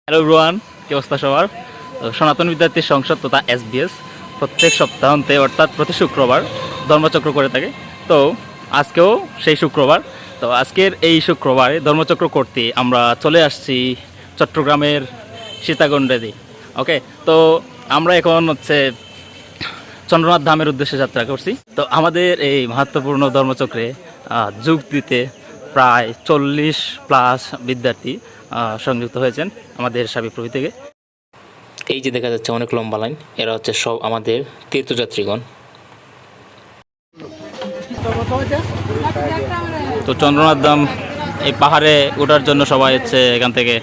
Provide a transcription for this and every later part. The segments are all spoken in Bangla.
হ্যালো এভরিওয়ান, কি অবস্থা সবার? সনাতন বিদ্যার্থী সংসদ তথা এসবিএস প্রত্যেক সপ্তাহান্তে অর্থাৎ প্রতি শুক্রবার ধর্মচক্র করে থাকে। তো আজকেও সেই শুক্রবার। তো আজকের এই শুক্রবারে ধর্মচক্র করতে আমরা চলে আসছি চট্টগ্রামের সীতাকুণ্ডে। ওকে, তো আমরা এখন চন্দ্রনাথ ধামের উদ্দেশ্যে যাত্রা করছি। তো আমাদের এই মহত্বপূর্ণ ধর্মচক্রে যোগ দিতে প্রায় 40+ বিদ্যার্থী সংযুক্ত হয়েছেন আমাদের সাবিপ্রবি থেকে। এই যে দেখা যাচ্ছে অনেক লম্বা লাইন, এরা হচ্ছে সব আমাদের তীর্থযাত্রীগণ। তো চন্দ্রনাথ ধাম এই পাহাড়ে ওঠার জন্য সবাই এখান থেকে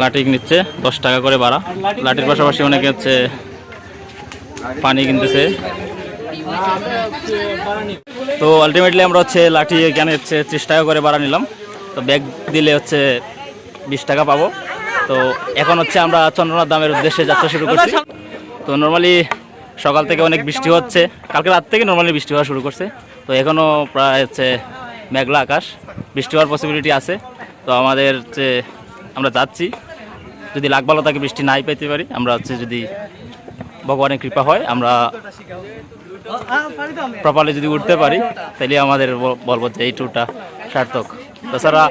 লাঠি নিচ্ছে, 10 টাকা করে ভাড়া। লাঠির পাশাপাশি অনেকে পানি কিনতেছে। তো আলটিমেটলি আমরা লাঠি এখানে 30 টাকা করে ভাড়া নিলাম। তো ব্যাগ দিলে 20 টাকা পাবো। তো এখন আমরা চন্দ্রনাথ ধামের উদ্দেশ্যে যাত্রা শুরু করছি। তো নর্মালি সকাল থেকে অনেক বৃষ্টি হচ্ছে, কালকে রাত থেকে নর্মালি বৃষ্টি হওয়া শুরু করছে। তো এখনও প্রায় মেঘলা আকাশ, বৃষ্টি হওয়ার পসিবিলিটি আছে। তো আমাদের আমরা যাচ্ছি, যদি লাগ ভালো থাকে বৃষ্টি নাই পেতে পারি। আমরা যদি ভগবানের কৃপা হয়, আমরা প্রপারলি যদি উঠতে পারি, তাহলে আমাদের বলবো যে এই ট্যুরটা সার্থক। তাছাড়া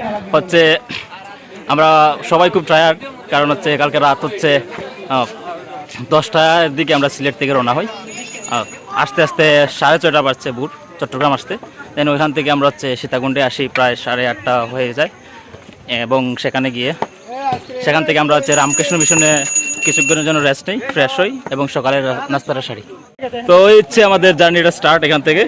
আমরা সবাই খুব টায়ার্ড, কারণ কালকে রাত 10টার দিকে আমরা সিলেট থেকে রওনা হই। আস্তে আস্তে 6:30 বাজছে ভোর চট্টগ্রাম আসতে। দেন ওইখান থেকে আমরা সীতাকুণ্ডে আসি প্রায় 8:30 হয়ে যায়। এবং সেখান থেকে আমরা রামকৃষ্ণ মিশনে কিছুক্ষণের জন্য রেস্ট নেই, ফ্রেশ হই এবং সকালের নাস্তাটা সারি। তো আমাদের জার্নিটা স্টার্ট এখান থেকে।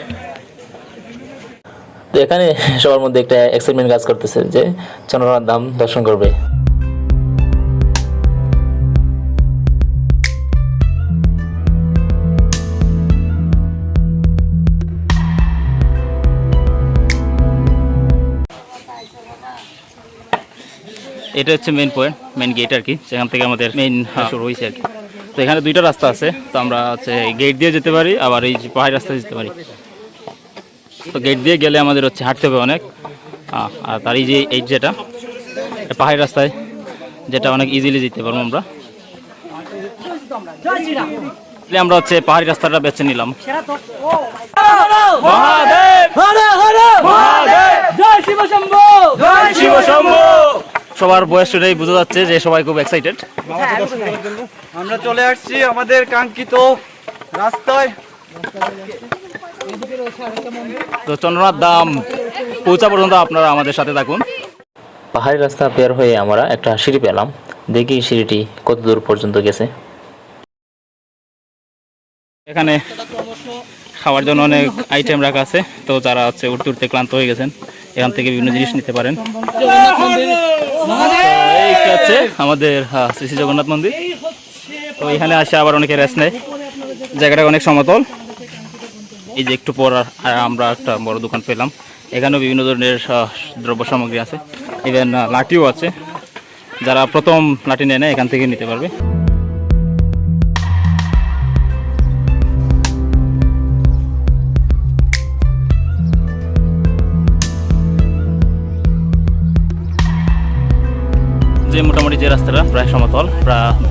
তো এখানে সবার মধ্যে একটা এক্সাইটমেন্ট কাজ করতেছে যে চন্দ্রনাথ ধাম দর্শন করবে। এটা মেইন পয়েন্ট, মেইন গেট আর কি, সেখান থেকে আমাদের মেইন শুরু হয়েছে আর কি। তো এখানে 2টা রাস্তা আছে। তো আমরা গেট দিয়ে যেতে পারি, আবার এই যে পাহাড়ি রাস্তায় যেতে পারি। তো গেট দিয়ে গেলে আমাদের হাঁটতে হবে অনেক, আর তার এই যেটা পাহাড়ি রাস্তায় যেটা অনেক ইজিলি যেতে পারবো আমরা। আমরা পাহাড়ি রাস্তাটা বেছে নিলাম। সবার বয়স শুনেই বোঝা যাচ্ছে যে সবাই খুব এক্সাইটেড। আমরা চলে আসছি আমাদের কাঙ্ক্ষিত রাস্তায়। তো চন্দ্রনাথ ধাম পৌঁছা পর্যন্ত আপনারা আমাদের সাথে থাকুন। পাহাড়ি রাস্তা বের হয়ে আমরা একটা সিঁড়ি পেলাম, দেখি সিঁড়িটি কত দূর পর্যন্ত গেছে। এখানে খাওয়ার জন্য অনেক আইটেম রাখা আছে। তো যারা উঠতে উঠতে ক্লান্ত হয়ে গেছেন, এখান থেকে বিভিন্ন জিনিস নিতে পারেন। এই আমাদের শ্রী শ্রী জগন্নাথ মন্দির। তো এখানে আসে আবার অনেকে রেস্ট নেয়, জায়গাটা অনেক সমতল। এই যে একটু পর আমরা একটা বড় দোকান পেলাম, এখানেও বিভিন্ন ধরনের দ্রব্য সামগ্রী আছে, ইভেন লাঠিও আছে। যারা প্রথম লাঠি নেয় এখান থেকে নিতে পারবে। মোটামুটি যে রাস্তাটা প্রায় সমতল,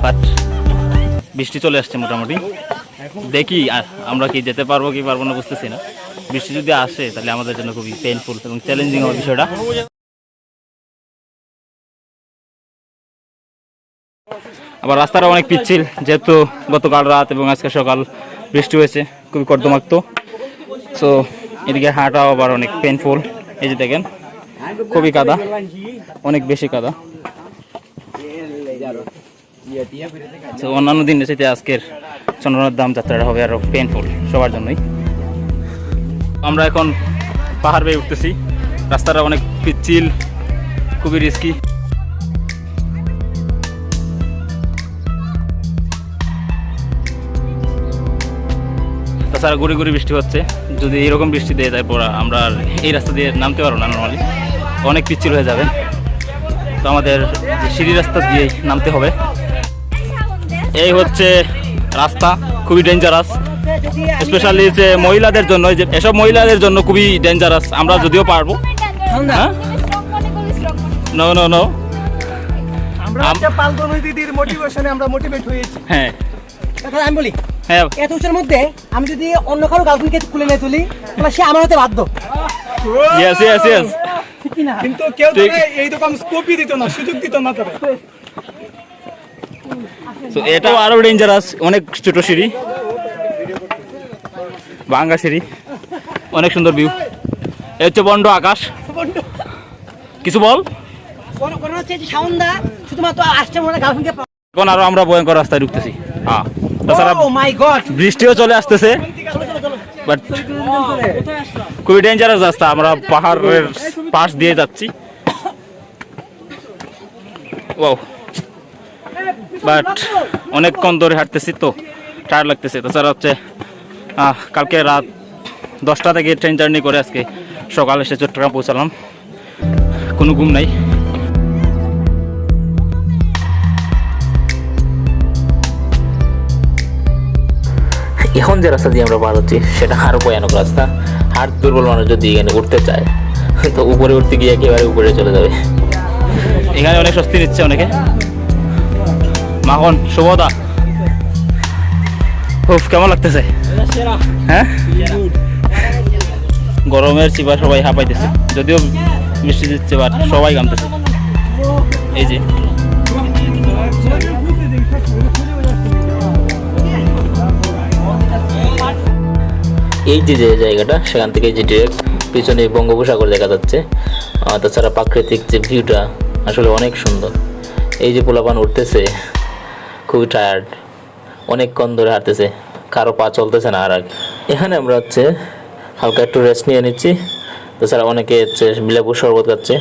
বাট বৃষ্টি চলে আসছে মোটামুটি। দেখি আমরা কি যেতে পারবো কি পারবো না বুঝতেছি না। বৃষ্টি যদি আসে তাহলে আমাদের জন্য খুবই পেইনফুল এবং চ্যালেঞ্জিং হবে বিষয়টা। আবার রাস্তাটা অনেক পিচ্ছিল, যেহেতু গতকাল রাত এবং আজকে সকাল বৃষ্টি হয়েছে, খুবই কর্দমাক্ত। সো এদিকে হাঁটাও আবার অনেক পেইনফুল। এই যে দেখেন, খুবই কাদা, অনেক বেশি কাদা। অন্যান্য দিনের চাইতে আজকের চন্দ্রনাথ ধাম যাত্রাটা হবে আরো পেইনফুল সবার জন্যই। আমরা এখন পাহাড় বেয়ে উঠতেছি, রাস্তাটা অনেক পিচ্ছিল, খুবই রিস্কি। তাছাড়া গুড়ি গুড়ি বৃষ্টি হচ্ছে, যদি এরকম বৃষ্টি দিয়ে যায় পড়া আমরা এই রাস্তা দিয়ে নামতে পারবো না, নর্মালি অনেক পিচ্ছিল হয়ে যাবে। তো আমাদের সিঁড়ি রাস্তা দিয়েই নামতে হবে। এই রাস্তা, খুবই ডেঞ্জারাস, স্পেশালি মহিলাদের জন্য। এসব মহিলাদের জন্য খুবই ডেঞ্জারাস। আমরা যদিও পারবো, হ্যাঁ, নো নো নো, আমরা হচ্ছে পালতনু দিদির মোটিভেশনে আমরা মোটিভেট হয়েছি। হ্যাঁ কথা আমি বলি, হ্যাঁ এত উচ্চের মধ্যে আমি যদি অন্য কারো গার্লফ্রেন্ডকে তুলে নিয়ে তুলি তাহলে সে আমার হতে বাধ্য, ইয়েস ইয়েস ইয়েস। ঠিক কি না? কিন্তু কেউ তোকে এই রকম স্কোপই দিত না, সুযোগ দিত না তোকে। তো এটা আরো ডেঞ্জারাস, অনেক ছোট সিঁড়ি, ভাঙ্গা সিঁড়ি, অনেক সুন্দর ভিউ। এ হচ্ছে বন্ড আকাশ। কিছু বল। কোন হচ্ছে যে সাউন্ডা শুধুমাত্র আসছে মনে গার্লফ্রেন্ডকে। এখন আরো আমরা ভয়ঙ্কর রাস্তায় ঢুকতেছি। হ্যাঁ, তাছাড়া ও মাই গড, বৃষ্টিও চলে আসতেছে, বাট খুবই ডেঞ্জারাস রাস্তা। আমরা পাহাড়ের পাশ দিয়ে যাচ্ছি। ওয়াও, বাট অনেকক্ষণ ধরে হাঁটতেছি তো টায়ার্ড লাগতেছে। তাছাড়া হচ্ছে কালকে রাত 10টা থেকে ট্রেন জার্নি করে আজকে সকালে এসে চট্টগ্রাম পৌঁছালাম, কোনো ঘুম নাই। এখন যে রাস্তা দিয়ে আমরা পার হচ্ছি সেটা আরো ভয়ানক রাস্তা। হাড় দুর্বল মানুষ যদি এখানে উঠতে চায় তো উপরে উঠতে গিয়ে একেবারে উপরে চলে যাবে। এখানে অনেক স্বস্তি নিচ্ছে অনেকে। মাখন, শুভদা, উফ কেমন লাগতেছে? হ্যাঁ, গরমের চিবা সবাই হাঁপাইতেছে, যদিও বৃষ্টি দিচ্ছে বাট সবাই ঘামতেছে। এই যে এই যে জায়গাটা, সেখান থেকে যে ডিরেক্ট পিছনে বঙ্গোপসাগর দেখা যাচ্ছে। তাছাড়া প্রাকৃতিক যে ভিউটা আসলে অনেক সুন্দর। এই যে পোলাপান উঠতেছে খুবই টায়ার্ড, অনেকক্ষণ ধরে হাঁটতেছে, কারো পা চলতেছে না। আর এখানে আমরা হচ্ছে হালকা একটু রেস্ট নিয়ে নিচ্ছি। তাছাড়া অনেকে হচ্ছে লেবুর শরবত খাচ্ছে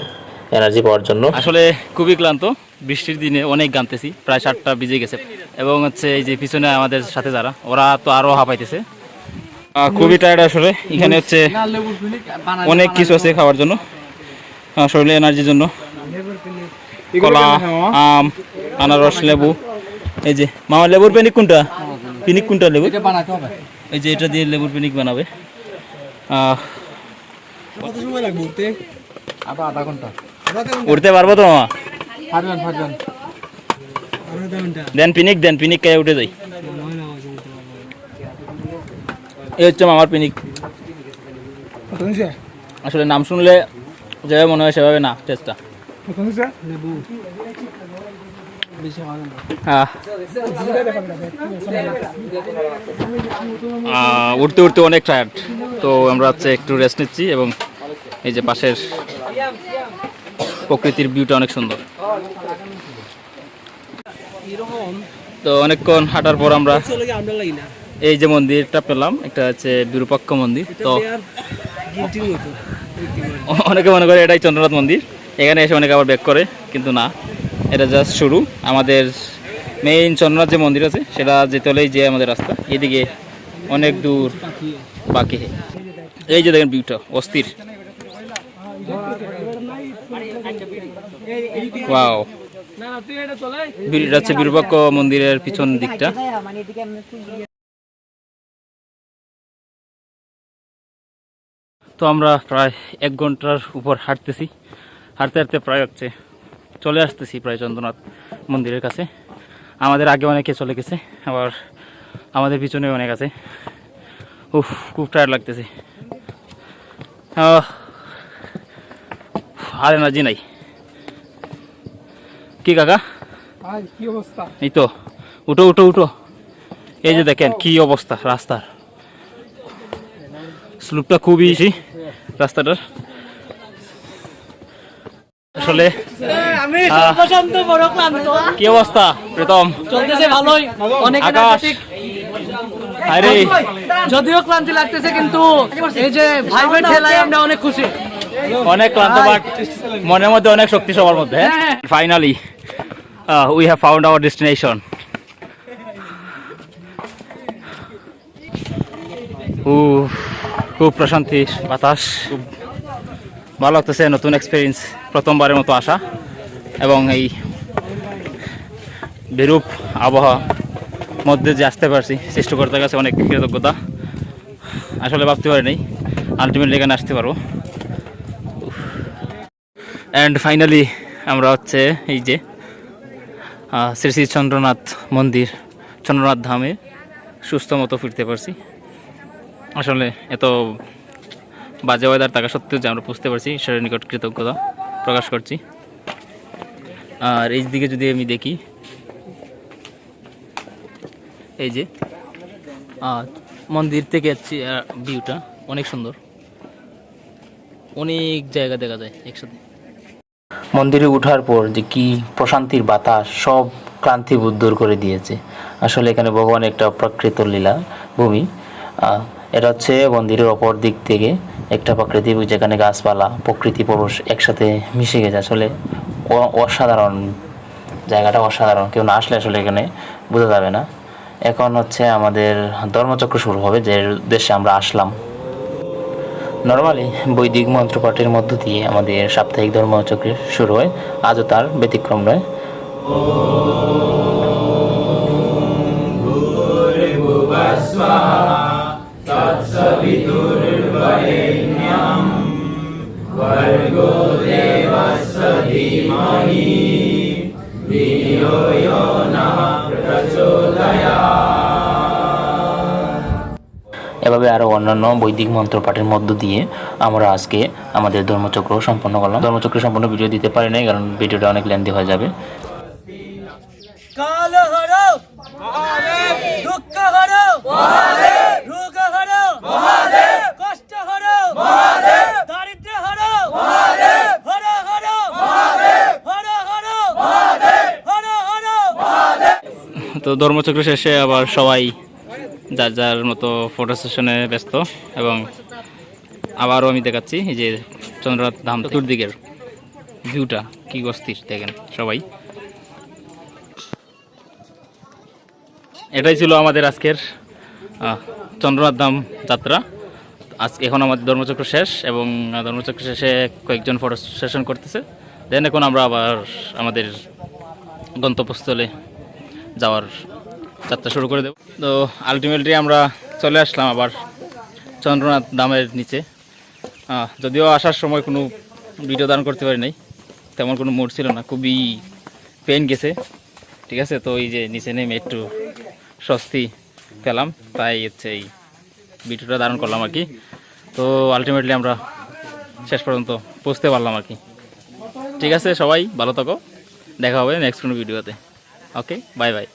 এনার্জি পাওয়ার জন্য। আসলে খুবই ক্লান্ত, বৃষ্টির দিনে অনেক ঘামতেছি, প্রায় 7টা বেজে গেছে। এবং হচ্ছে এই যে পিছনে আমাদের সাথে যারা, ওরা তো আরো হাঁপাইতেছে, খুবই টায়ার্ড আসলে। এখানে হচ্ছে অনেক কিছু আছে খাওয়ার জন্য, শরীরে এনার্জির জন্য, কলা, আম, আনারস, লেবু। এই যে মামা লেবুর পিনিক কোনটা? পিনিক কোনটা লেবু? এই যে এটা দিয়ে লেবুর পিনিক বানাবে। কত সময় লাগবে উঠতে? আধা ঘন্টা। উঠতে পারবো তো মামা? ফারজান দেন পিনিক খেয়ে উঠে যাই। এই হচ্ছে মামার পিনিক। আসলে নাম শুনলে যেভাবে মনে হয় সেভাবে না টেস্টটা। উঠতে উঠতে অনেক টায়ার্ড, তো আমরা হচ্ছে একটু রেস্ট নিচ্ছি। এবং এই যে পাশের প্রকৃতির ভিউটা অনেক সুন্দর। তো অনেকক্ষণ হাঁটার পর আমরা এই যে মন্দিরটা পেলাম, একটা হচ্ছে বিরূপাক্ষ মন্দির। তো অনেকে মনে করে এটাই চন্দ্রনাথ মন্দির, এখানে এসে অনেকে আবার ব্যাক করে, কিন্তু না, এটা জাস্ট শুরু। আমাদের মেইন চন্দ্রনাথ যে মন্দির আছে সেটা যেতে হলেই যে আমাদের রাস্তা, এদিকে অনেক দূর বাকি। এই যে দেখেন ভিউটা অস্থির, ওয়াও। এটা হচ্ছে বিরূপাক্ষ মন্দিরের পিছন দিকটা। তো আমরা প্রায় 1 ঘন্টার উপর হাঁটতেছি, হাঁটতে হাঁটতে প্রায় হচ্ছে চলে আসতেছি প্রায় চন্দ্রনাথ মন্দিরের কাছে। আমাদের আগে অনেকে চলে গেছে, আবার আমাদের পিছনে অনেক আছে। উফ, খুব টায়ার্ড লাগতেছে, আর এনার্জি নাই। কি কাকা, কি অবস্থা? এই তো, উঠো উঠো উঠো। এই যে দেখেন কি অবস্থা রাস্তার, স্লুপটা খুবই বেশি রাস্তাটার। আসলে কি অবস্থা প্রীতম? চলতেছে ভালোই, অনেক এনার্জেটিক। আরে যদিও ক্লান্তি লাগতেছে কিন্তু এই যে ভাইবের ঠেলায় আমরা অনেক খুশি। অনেক ক্লান্ত, বাট মনের মধ্যে অনেক শক্তি সবার মধ্যে। Finally we have found hour destination. খুব প্রশান্তির বাতাস, খুব ভালো লাগতেছে। নতুন এক্সপিরিয়েন্স, প্রথমবারের মতো আসা এবং এই বিরূপ আবহাওয়া মধ্যে যে আসতে পারছি, সৃষ্টিকর্তার কাছে অনেক কৃতজ্ঞতা। আসলে ভাবতে পারিনি আলটিমেটলি এখানে আসতে পারবো। অ্যান্ড ফাইনালি আমরা হচ্ছে এই যে শ্রী শ্রী চন্দ্রনাথ মন্দির, চন্দ্রনাথ ধামে সুস্থ মতো ফিরতে পারছি। আসলে এত বাজে ওয়েদার থাকা সত্ত্বেও যে আমরা বুঝতে পারছি, ঈশ্বরের নিকট কৃতজ্ঞতা প্রকাশ করছি। আর এই দিকে যদি আমি দেখি, এই যে মন্দির থেকে ভিউটা অনেক সুন্দর, অনেক জায়গা দেখা যায় একসাথে। মন্দিরে ওঠার পর যে কি প্রশান্তির বাতাস, সব ক্লান্তি দূর করে দিয়েছে। আসলে এখানে ভগবানের একটা প্রাকৃত লীলা ভূমি। এটা হচ্ছে মন্দিরের অপর দিক থেকে একটা প্রাকৃতিক, যেখানে গাছপালা, প্রকৃতি, পরশ একসাথে মিশে গেছে। আসলে অসাধারণ জায়গাটা, অসাধারণ। কেউ না আসলে আসলে এখানে বোঝা যাবে না। এখন হচ্ছে আমাদের ধর্মচক্র শুরু হবে, যে উদ্দেশ্যে আমরা আসলাম। নর্মালি বৈদিক মন্ত্রপাঠের মধ্য দিয়ে আমাদের সাপ্তাহিক ধর্মচক্র শুরু হয়, আজও তার ব্যতিক্রম নয়। এভাবে আরও অন্যান্য বৈদিক মন্ত্রপাঠের মধ্য দিয়ে আমরা আজকে আমাদের ধর্মচক্র সম্পন্ন করলাম। ধর্মচক্র সম্পূর্ণ ভিডিও দিতে পারি নাই, কারণ ভিডিওটা অনেক লেন্দি হয়ে যাবে। কাল হরো মহাদেব, দুঃখ হরো মহাদেব, রোগ হরো মহাদেব, কষ্ট হরো মহাদেব, দারিদ্র হরো মহাদেব, হরো হরো মহাদেব, হরো হরো মহাদেব, হরো হরো মহাদেব। তো ধর্মচক্র শেষে আবার সবাই যার যার মতো ফটো সেশনে ব্যস্ত, এবং আবারও আমি দেখাচ্ছি এই যে চন্দ্রনাথ ধাম চতুর্দিকের ভিউটা কি অস্থির দেখেন সবাই। এটাই ছিল আমাদের আজকের চন্দ্রনাথ ধাম যাত্রা। এখন আমাদের ধর্মচক্র শেষ, এবং ধর্মচক্র শেষে কয়েকজন ফটো সেশন করতেছে। দেন এখন আমরা আবার আমাদের গন্তব্যস্থলে যাওয়ার যাত্রা শুরু করে দেব। তো আলটিমেটলি আমরা চলে আসলাম আবার চন্দ্রনাথ ধামের নিচে। যদিও আসার সময় কোনো ভিডিও দান করতে পারি নাই, তেমন কোনো মুড ছিল না, খুবই পেন গেছে। ঠিক আছে, তো এই যে নিচে নেমে একটু স্বস্তি পেলাম, তাই হচ্ছে এই ভিডিওটা ধারণ করলাম আর কি। তো আলটিমেটলি আমরা শেষ পর্যন্ত পৌঁছতে পারলাম আর কি। ঠিক আছে, সবাই ভালো থাকো, দেখা হবে নেক্সট কোনো ভিডিওতে। ওকে, বাই বাই।